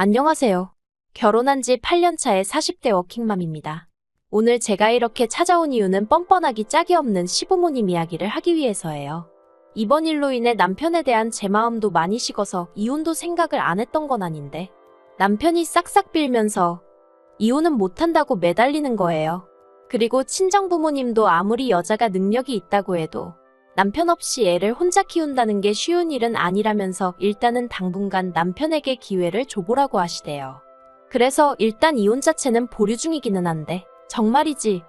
안녕하세요. 결혼한 지 8년 차의 40대 워킹맘입니다. 오늘 제가 이렇게 찾아온 이유는 뻔뻔하기 짝이 없는 시부모님 이야기를 하기 위해서예요. 이번 일로 인해 남편에 대한 제 마음도 많이 식어서 이혼도 생각을 안 했던 건 아닌데 남편이 싹싹 빌면서 이혼은 못한다고 매달리는 거예요. 그리고 친정부모님도 아무리 여자가 능력이 있다고 해도 남편 없이 애를 혼자 키운다는 게 쉬운 일은 아니라면서 일단은 당분간 남편에게 기회를 줘보라고 하시대요. 그래서 일단 이혼 자체는 보류 중이기는 한데 정말이지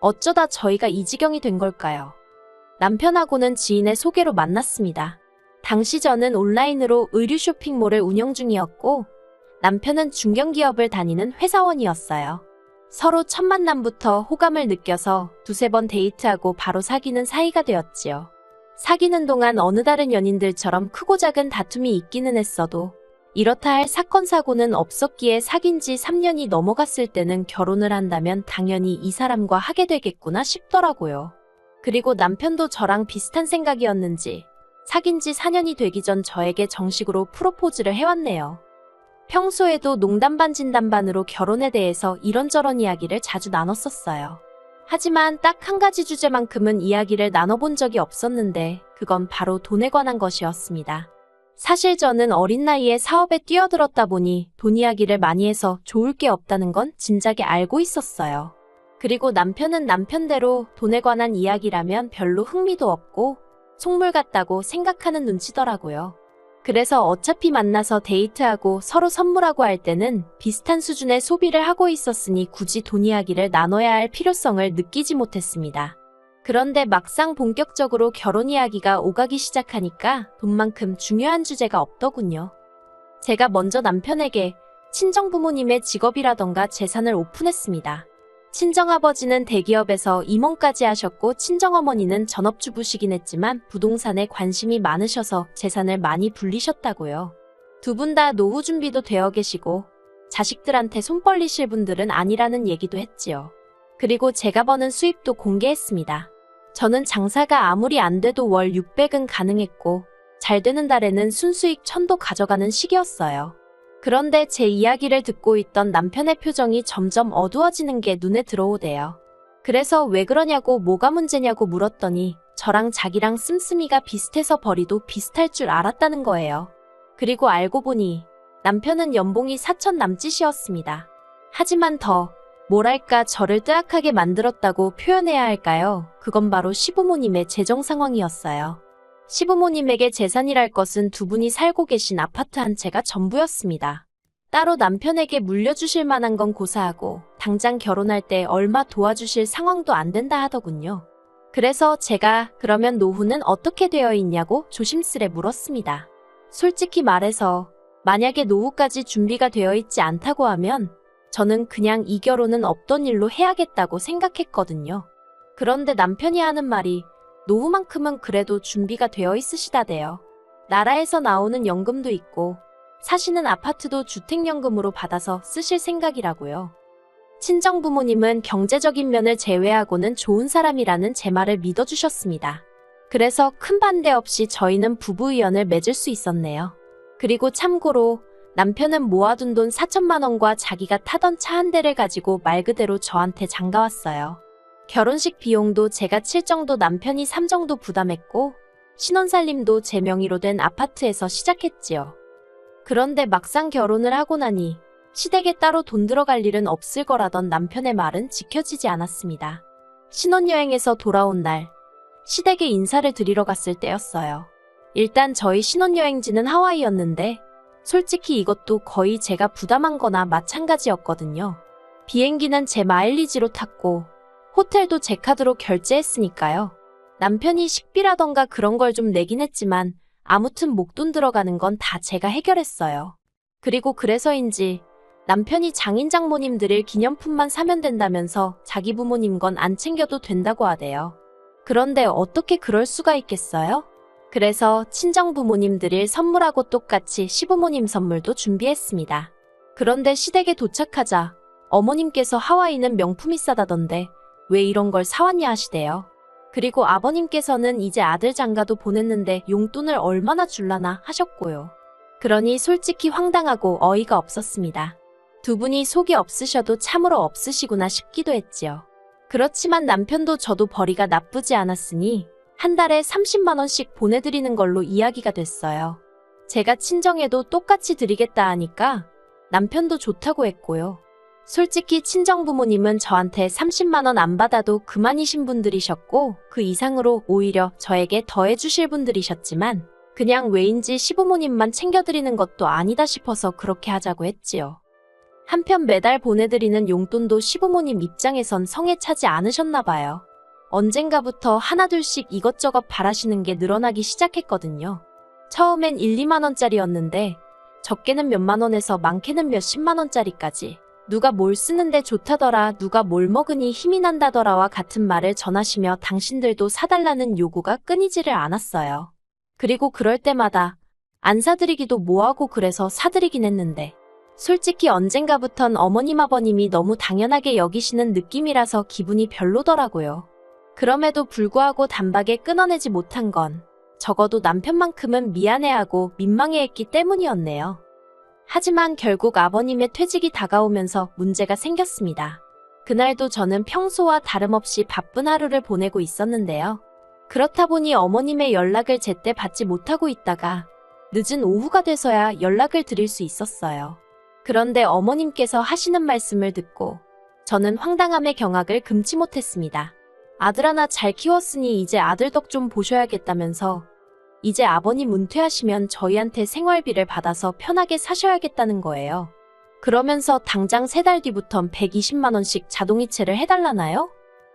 어쩌다 저희가 이 지경이 된 걸까요? 남편하고는 지인의 소개로 만났습니다. 당시 저는 온라인으로 의류 쇼핑몰을 운영 중이었고 남편은 중견기업을 다니는 회사원이었어요. 서로 첫 만남부터 호감을 느껴서 두세 번 데이트하고 바로 사귀는 사이가 되었지요. 사귀는 동안 어느 다른 연인들처럼 크고 작은 다툼이 있기는 했어도 이렇다 할 사건 사고는 없었기에 사귄 지 3년이 넘어갔을 때는 결혼을 한다면 당연히 이 사람과 하게 되겠구나 싶더라고요. 그리고 남편도 저랑 비슷한 생각이었는지 사귄 지 4년이 되기 전 저에게 정식으로 프로포즈를 해왔네요. 평소에도 농담 반 진담 반으로 결혼에 대해서 이런저런 이야기를 자주 나눴었어요. 하지만 딱 한 가지 주제만큼은 이야기를 나눠본 적이 없었는데 그건 바로 돈에 관한 것이었습니다. 사실 저는 어린 나이에 사업에 뛰어들었다 보니 돈 이야기를 많이 해서 좋을 게 없다는 건 진작에 알고 있었어요. 그리고 남편은 남편대로 돈에 관한 이야기라면 별로 흥미도 없고 속물 같다고 생각하는 눈치더라고요. 그래서 어차피 만나서 데이트하고 서로 선물하고 할 때는 비슷한 수준의 소비를 하고 있었으니 굳이 돈 이야기를 나눠야 할 필요성을 느끼지 못했습니다. 그런데 막상 본격적으로 결혼 이야기가 오가기 시작하니까 돈만큼 중요한 주제가 없더군요. 제가 먼저 남편에게 친정부모님의 직업이라던가 재산을 오픈했습니다. 친정아버지는 대기업에서 임원까지 하셨고 친정어머니는 전업주부시긴 했지만 부동산에 관심이 많으셔서 재산을 많이 불리셨다고요. 두 분 다 노후 준비도 되어 계시고 자식들한테 손 벌리실 분들은 아니라는 얘기도 했지요. 그리고 제가 버는 수입도 공개했습니다. 저는 장사가 아무리 안 돼도 월 600은 가능했고 잘 되는 달에는 순수익 1000도 가져가는 시기였어요. 그런데 제 이야기를 듣고 있던 남편의 표정이 점점 어두워지는 게 눈에 들어오대요. 그래서 왜 그러냐고 뭐가 문제냐고 물었더니 저랑 자기랑 씀씀이가 비슷해서 벌이도 비슷할 줄 알았다는 거예요. 그리고 알고 보니 남편은 연봉이 4천 남짓이었습니다. 하지만 더 뭐랄까 저를 뜨악하게 만들었다고 표현해야 할까요? 그건 바로 시부모님의 재정 상황이었어요. 시부모님에게 재산이랄 것은 두 분이 살고 계신 아파트 한 채가 전부였습니다. 따로 남편에게 물려주실 만한 건 고사하고 당장 결혼할 때 얼마 도와주실 상황도 안 된다 하더군요. 그래서 제가 그러면 노후는 어떻게 되어 있냐고 조심스레 물었습니다. 솔직히 말해서 만약에 노후까지 준비가 되어 있지 않다고 하면 저는 그냥 이 결혼은 없던 일로 해야겠다고 생각했거든요. 그런데 남편이 하는 말이 노후만큼은 그래도 준비가 되어 있으시다대요. 나라에서 나오는 연금도 있고 사시는 아파트도 주택연금으로 받아서 쓰실 생각이라고요. 친정부모님은 경제적인 면을 제외하고는 좋은 사람이라는 제 말을 믿어주셨습니다. 그래서 큰 반대 없이 저희는 부부의연을 맺을 수 있었네요. 그리고 참고로 남편은 모아둔 돈 4천만 원과 자기가 타던 차 한 대를 가지고 말 그대로 저한테 장가왔어요. 결혼식 비용도 제가 7 정도 남편이 3 정도 부담했고 신혼살림도 제 명의로 된 아파트에서 시작했지요. 그런데 막상 결혼을 하고 나니 시댁에 따로 돈 들어갈 일은 없을 거라던 남편의 말은 지켜지지 않았습니다. 신혼여행에서 돌아온 날 시댁에 인사를 드리러 갔을 때였어요. 일단 저희 신혼여행지는 하와이였는데 솔직히 이것도 거의 제가 부담한 거나 마찬가지였거든요. 비행기는 제 마일리지로 탔고 호텔도 제 카드로 결제했으니까요. 남편이 식비라던가 그런 걸 좀 내긴 했지만 아무튼 목돈 들어가는 건 다 제가 해결했어요. 그리고 그래서인지 남편이 장인 장모님 드릴 기념품만 사면 된다면서 자기 부모님 건 안 챙겨도 된다고 하대요. 그런데 어떻게 그럴 수가 있겠어요? 그래서 친정 부모님 드릴 선물하고 똑같이 시부모님 선물도 준비했습니다. 그런데 시댁에 도착하자 어머님께서 하와이는 명품이 싸다던데 왜 이런 걸 사왔냐 하시대요. 그리고 아버님께서는 이제 아들 장가도 보냈는데 용돈을 얼마나 줄라나 하셨고요. 그러니 솔직히 황당하고 어이가 없었습니다. 두 분이 속이 없으셔도 참으로 없으시구나 싶기도 했지요. 그렇지만 남편도 저도 벌이가 나쁘지 않았으니 한 달에 30만 원씩 보내드리는 걸로 이야기가 됐어요. 제가 친정에도 똑같이 드리겠다 하니까 남편도 좋다고 했고요. 솔직히 친정부모님은 저한테 30만 원 안 받아도 그만이신 분들이셨고 그 이상으로 오히려 저에게 더해주실 분들이셨지만 그냥 왜인지 시부모님만 챙겨드리는 것도 아니다 싶어서 그렇게 하자고 했지요. 한편 매달 보내드리는 용돈도 시부모님 입장에선 성에 차지 않으셨나 봐요. 언젠가부터 하나둘씩 이것저것 바라시는 게 늘어나기 시작했거든요. 처음엔 1, 2만 원짜리였는데 적게는 몇만 원에서 많게는 몇십만 원짜리까지 누가 뭘 쓰는데 좋다더라, 누가 뭘 먹으니 힘이 난다더라와 같은 말을 전하시며 당신들도 사달라는 요구가 끊이지를 않았어요. 그리고 그럴 때마다 안 사드리기도 뭐하고 그래서 사드리긴 했는데 솔직히 언젠가부턴 어머님 아버님이 너무 당연하게 여기시는 느낌이라서 기분이 별로더라고요. 그럼에도 불구하고 단박에 끊어내지 못한 건 적어도 남편만큼은 미안해하고 민망해했기 때문이었네요. 하지만 결국 아버님의 퇴직이 다가오면서 문제가 생겼습니다. 그날도 저는 평소와 다름없이 바쁜 하루를 보내고 있었는데요. 그렇다 보니 어머님의 연락을 제때 받지 못하고 있다가 늦은 오후가 돼서야 연락을 드릴 수 있었어요. 그런데 어머님께서 하시는 말씀을 듣고 저는 황당함의 경악을 금치 못했습니다. 아들 하나 잘 키웠으니 이제 아들 덕 좀 보셔야겠다면서 이제 아버님 은퇴하시면 저희한테 생활비를 받아서 편하게 사셔야겠다는 거예요. 그러면서 당장 3달 뒤부턴 120만 원씩 자동이체를 해달라나요?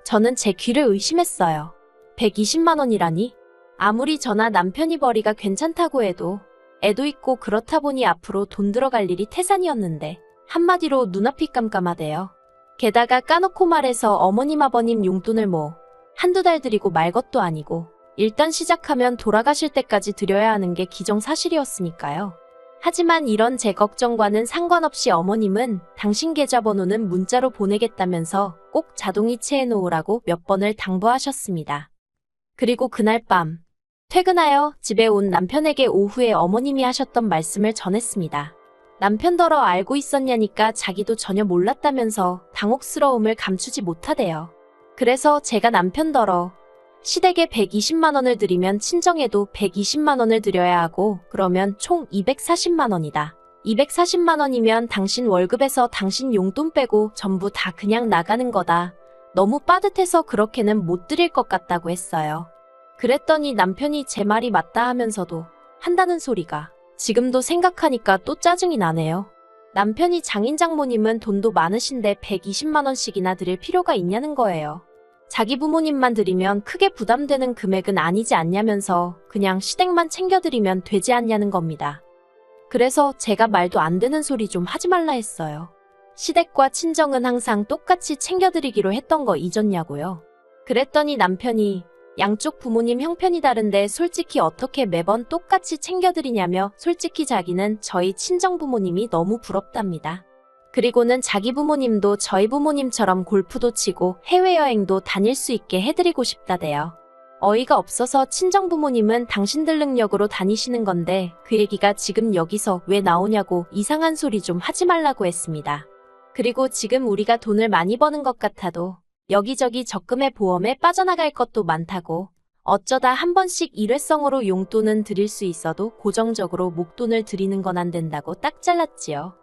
저는 제 귀를 의심했어요. 120만 원이라니? 아무리 저나 남편이 벌이가 괜찮다고 해도 애도 있고 그렇다 보니 앞으로 돈 들어갈 일이 태산이었는데 한마디로 눈앞이 깜깜하대요. 게다가 까놓고 말해서 어머님 아버님 용돈을 뭐 한두 달 드리고 말 것도 아니고 일단 시작하면 돌아가실 때까지 드려야 하는 게 기정사실이었으니까요. 하지만 이런 제 걱정과는 상관없이 어머님은 당신 계좌번호는 문자로 보내겠다면서 꼭 자동이체해 놓으라고 몇 번을 당부하셨습니다. 그리고 그날 밤 퇴근하여 집에 온 남편에게 오후에 어머님이 하셨던 말씀을 전했습니다. 남편더러 알고 있었냐니까 자기도 전혀 몰랐다면서 당혹스러움을 감추지 못하대요. 그래서 제가 남편더러 시댁에 120만 원을 드리면 친정에도 120만 원을 드려야 하고 그러면 총 240만 원이다. 240만 원이면 당신 월급에서 당신 용돈 빼고 전부 다 그냥 나가는 거다. 너무 빠듯해서 그렇게는 못 드릴 것 같다고 했어요. 그랬더니 남편이 제 말이 맞다 하면서도 한다는 소리가 지금도 생각하니까 또 짜증이 나네요. 남편이 장인 장모님은 돈도 많으신데 120만 원씩이나 드릴 필요가 있냐는 거예요. 자기 부모님만 드리면 크게 부담되는 금액은 아니지 않냐면서 그냥 시댁만 챙겨드리면 되지 않냐는 겁니다. 그래서 제가 말도 안 되는 소리 좀 하지 말라 했어요. 시댁과 친정은 항상 똑같이 챙겨드리기로 했던 거 잊었냐고요. 그랬더니 남편이 양쪽 부모님 형편이 다른데 솔직히 어떻게 매번 똑같이 챙겨드리냐며 솔직히 자기는 저희 친정 부모님이 너무 부럽답니다. 그리고는 자기 부모님도 저희 부모님처럼 골프도 치고 해외여행도 다닐 수 있게 해드리고 싶다대요. 어이가 없어서 친정 부모님은 당신들 능력으로 다니시는 건데 그 얘기가 지금 여기서 왜 나오냐고 이상한 소리 좀 하지 말라고 했습니다. 그리고 지금 우리가 돈을 많이 버는 것 같아도 여기저기 적금에 보험에 빠져나갈 것도 많다고 어쩌다 한 번씩 일회성으로 용돈은 드릴 수 있어도 고정적으로 목돈을 드리는 건 안 된다고 딱 잘랐지요.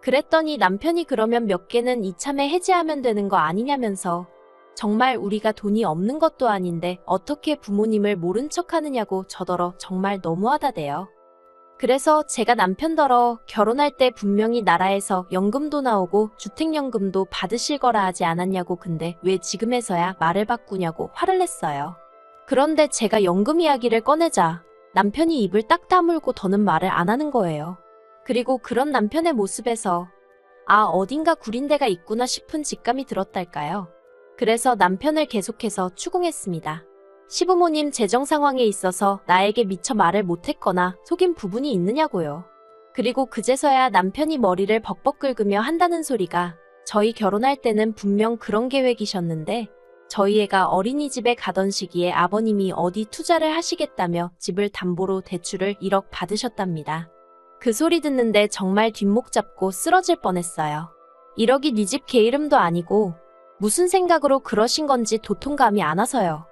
그랬더니 남편이 그러면 몇 개는 이참에 해지하면 되는 거 아니냐면서 정말 우리가 돈이 없는 것도 아닌데 어떻게 부모님을 모른 척 하느냐고 저더러 정말 너무하다대요. 그래서 제가 남편더러 결혼할 때 분명히 나라에서 연금도 나오고 주택연금도 받으실 거라 하지 않았냐고 근데 왜 지금에서야 말을 바꾸냐고 화를 냈어요. 그런데 제가 연금 이야기를 꺼내자 남편이 입을 딱 다물고 더는 말을 안 하는 거예요. 그리고 그런 남편의 모습에서 어딘가 구린 데가 있구나 싶은 직감이 들었달까요. 그래서 남편을 계속해서 추궁했습니다. 시부모님 재정 상황에 있어서 나에게 미처 말을 못했거나 속인 부분이 있느냐고요. 그리고 그제서야 남편이 머리를 벅벅 긁으며 한다는 소리가 저희 결혼할 때는 분명 그런 계획이셨는데 저희 애가 어린이집에 가던 시기에 아버님이 어디 투자를 하시겠다며 집을 담보로 대출을 1억 받으셨답니다. 그 소리 듣는데 정말 뒷목 잡고 쓰러질 뻔했어요. 1억이 네 집 개 이름도 아니고 무슨 생각으로 그러신 건지 도통감이 안 와서요.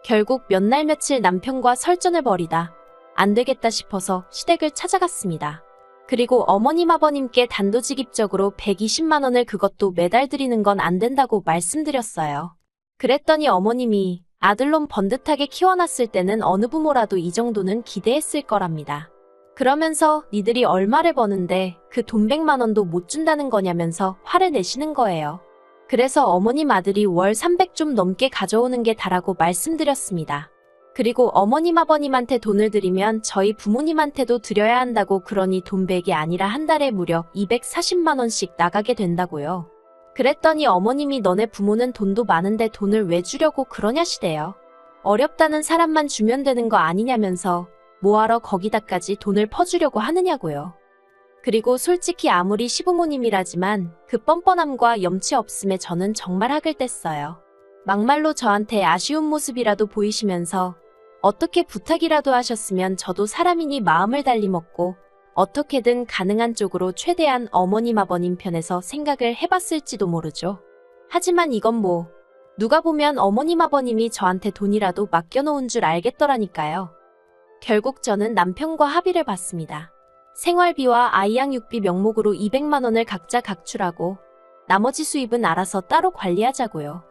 결국 몇 날 며칠 남편과 설전을 벌이다 안 되겠다 싶어서 시댁을 찾아갔습니다. 그리고 어머님 아버님께 단도직입적으로 120만 원을 그것도 매달 드리는 건 안 된다고 말씀드렸어요. 그랬더니 어머님이 아들놈 번듯하게 키워놨을 때는 어느 부모라도 이 정도는 기대했을 거랍니다. 그러면서 니들이 얼마를 버는데 그 돈 100만 원도 못 준다는 거냐면서 화를 내시는 거예요. 그래서 어머님 아들이 월 300 좀 넘게 가져오는 게 다라고 말씀드렸습니다. 그리고 어머님 아버님한테 돈을 드리면 저희 부모님한테도 드려야 한다고 그러니 돈 100이 아니라 한 달에 무려 240만 원씩 나가게 된다고요. 그랬더니 어머님이 너네 부모는 돈도 많은데 돈을 왜 주려고 그러냐시대요. 어렵다는 사람만 주면 되는 거 아니냐면서 뭐하러 거기다까지 돈을 퍼주려고 하느냐고요. 그리고 솔직히 아무리 시부모님이라지만 그 뻔뻔함과 염치 없음에 저는 정말 학을 뗐어요. 막말로 저한테 아쉬운 모습이라도 보이시면서 어떻게 부탁이라도 하셨으면 저도 사람이니 마음을 달리 먹고 어떻게든 가능한 쪽으로 최대한 어머님 아버님 편에서 생각을 해봤을지도 모르죠. 하지만 이건 뭐 누가 보면 어머님 아버님이 저한테 돈이라도 맡겨놓은 줄 알겠더라니까요. 결국 저는 남편과 합의를 봤습니다. 생활비와 아이양육비 명목으로 200만 원을 각자 각출하고 나머지 수입은 알아서 따로 관리하자고요.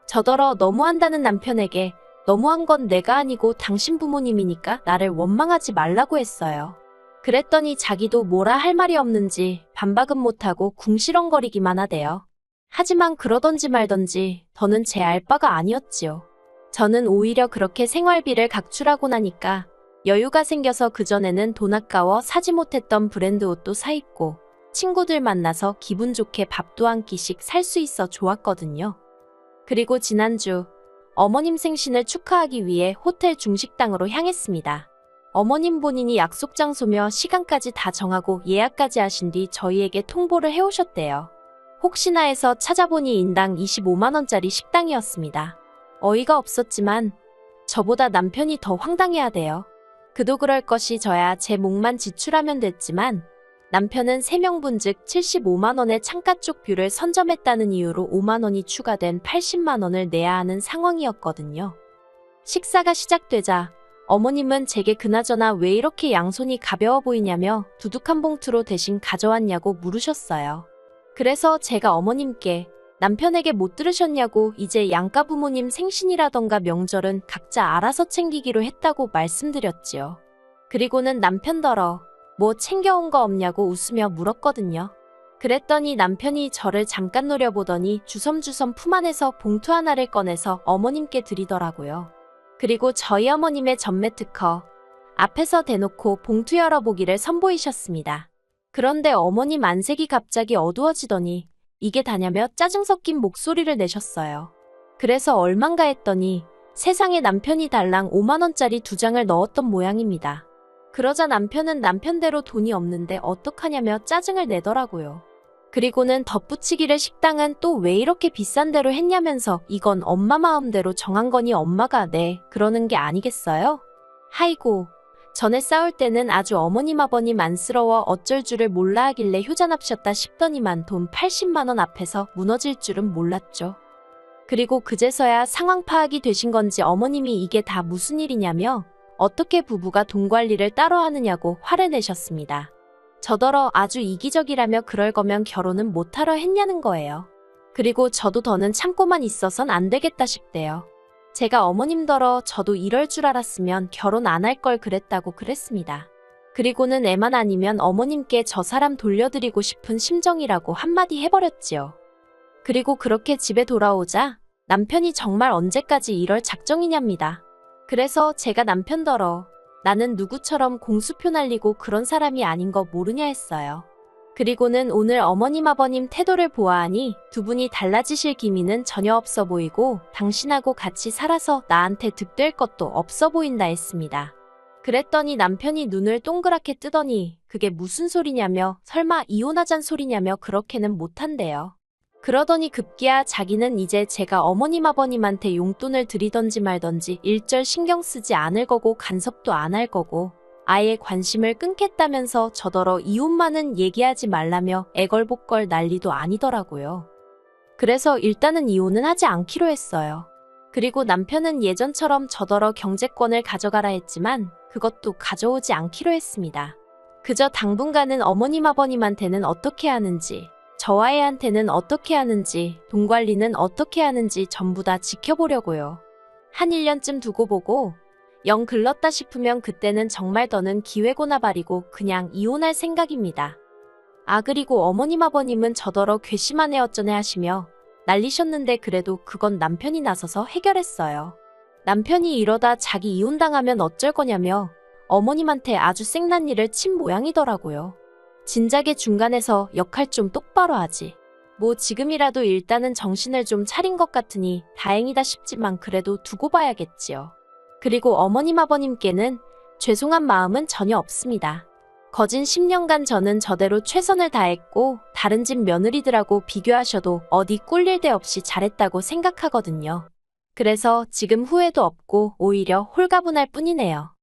저더러 너무한다는 남편에게 너무한 건 내가 아니고 당신 부모님이니까 나를 원망하지 말라고 했어요. 그랬더니 자기도 뭐라 할 말이 없는지 반박은 못하고 궁시렁거리기만 하대요. 하지만 그러던지 말던지 더는 제 알바가 아니었지요. 저는 오히려 그렇게 생활비를 각출하고 나니까 여유가 생겨서 그전에는 돈 아까워 사지 못했던 브랜드 옷도 사입고 친구들 만나서 기분 좋게 밥도 한 끼씩 살 수 있어 좋았거든요. 그리고 지난주 어머님 생신을 축하하기 위해 호텔 중식당으로 향했습니다. 어머님 본인이 약속 장소며 시간까지 다 정하고 예약까지 하신 뒤 저희에게 통보를 해오셨대요. 혹시나 해서 찾아보니 인당 25만 원짜리 식당이었습니다. 어이가 없었지만 저보다 남편이 더 황당해하대요. 그도 그럴 것이 저야 제 몫만 지출하면 됐지만 남편은 3명분 즉 75만 원의 창가 쪽 뷰를 선점했다는 이유로 5만 원이 추가된 80만 원을 내야 하는 상황이었거든요. 식사가 시작되자 어머님은 제게 그나저나 왜 이렇게 양손이 가벼워 보이냐며 두둑 한 봉투로 대신 가져왔냐고 물으셨어요. 그래서 제가 어머님께 남편에게 못 들으셨냐고 이제 양가 부모님 생신이라던가 명절은 각자 알아서 챙기기로 했다고 말씀드렸지요. 그리고는 남편더러 뭐 챙겨온 거 없냐고 웃으며 물었거든요. 그랬더니 남편이 저를 잠깐 노려보더니 주섬주섬 품 안에서 봉투 하나를 꺼내서 어머님께 드리더라고요. 그리고 저희 어머님의 전매 특허 앞에서 대놓고 봉투 열어보기를 선보이셨습니다. 그런데 어머님 안색이 갑자기 어두워지더니 이게 다냐며 짜증 섞인 목소리를 내셨어요. 그래서 얼만가 했더니 세상에 남편이 달랑 5만 원짜리 2장을 넣었던 모양입니다. 그러자 남편은 남편대로 돈이 없는데 어떡하냐며 짜증을 내더라고요. 그리고는 덧붙이기를 식당은 또 왜 이렇게 비싼 대로 했냐면서 이건 엄마 마음대로 정한 거니 엄마가 네 그러는 게 아니겠어요? 하이고 전에 싸울 때는 아주 어머님 아버님 안쓰러워 어쩔 줄을 몰라 하길래 효자납셨다 싶더니만 돈 80만 원 앞에서 무너질 줄은 몰랐죠. 그리고 그제서야 상황 파악이 되신 건지 어머님이 이게 다 무슨 일이냐며 어떻게 부부가 돈 관리를 따로 하느냐고 화를 내셨습니다. 저더러 아주 이기적이라며 그럴 거면 결혼은 못하러 했냐는 거예요. 그리고 저도 더는 참고만 있어선 안 되겠다 싶대요. 제가 어머님더러 저도 이럴 줄 알았으면 결혼 안 할 걸 그랬다고 그랬습니다. 그리고는 애만 아니면 어머님께 저 사람 돌려드리고 싶은 심정이라고 한마디 해버렸지요. 그리고 그렇게 집에 돌아오자 남편이 정말 언제까지 이럴 작정이냐입니다. 그래서 제가 남편더러 나는 누구처럼 공수표 날리고 그런 사람이 아닌 거 모르냐 했어요. 그리고는 오늘 어머님 아버님 태도를 보아하니 두 분이 달라지실 기미는 전혀 없어 보이고 당신하고 같이 살아서 나한테 득될 것도 없어 보인다 했습니다. 그랬더니 남편이 눈을 동그랗게 뜨더니 그게 무슨 소리냐며 설마 이혼하잔 소리냐며 그렇게는 못한대요. 그러더니 급기야 자기는 이제 제가 어머님 아버님한테 용돈을 드리던지 말던지 일절 신경 쓰지 않을 거고 간섭도 안 할 거고 아예 관심을 끊겠다면서 저더러 이혼만은 얘기하지 말라며 애걸복걸 난리도 아니더라고요. 그래서 일단은 이혼은 하지 않기로 했어요. 그리고 남편은 예전처럼 저더러 경제권을 가져가라 했지만 그것도 가져오지 않기로 했습니다. 그저 당분간은 어머님 아버님한테는 어떻게 하는지, 저와 애한테는 어떻게 하는지, 돈 관리는 어떻게 하는지 전부 다 지켜보려고요. 한 1년쯤 두고 보고 영 글렀다 싶으면 그때는 정말 더는 기회고나 발이고 그냥 이혼할 생각입니다. 아, 그리고 어머님 아버님은 저더러 괘씸하네 어쩌네 하시며 난리셨는데 그래도 그건 남편이 나서서 해결했어요. 남편이 이러다 자기 이혼당하면 어쩔 거냐며 어머님한테 아주 쌩난 일을 친 모양이더라고요. 진작에 중간에서 역할 좀 똑바로 하지. 뭐 지금이라도 일단은 정신을 좀 차린 것 같으니 다행이다 싶지만 그래도 두고 봐야겠지요. 그리고 어머님 아버님께는 죄송한 마음은 전혀 없습니다. 거진 10년간 저는 저대로 최선을 다했고 다른 집 며느리들하고 비교하셔도 어디 꿀릴 데 없이 잘했다고 생각하거든요. 그래서 지금 후회도 없고 오히려 홀가분할 뿐이네요.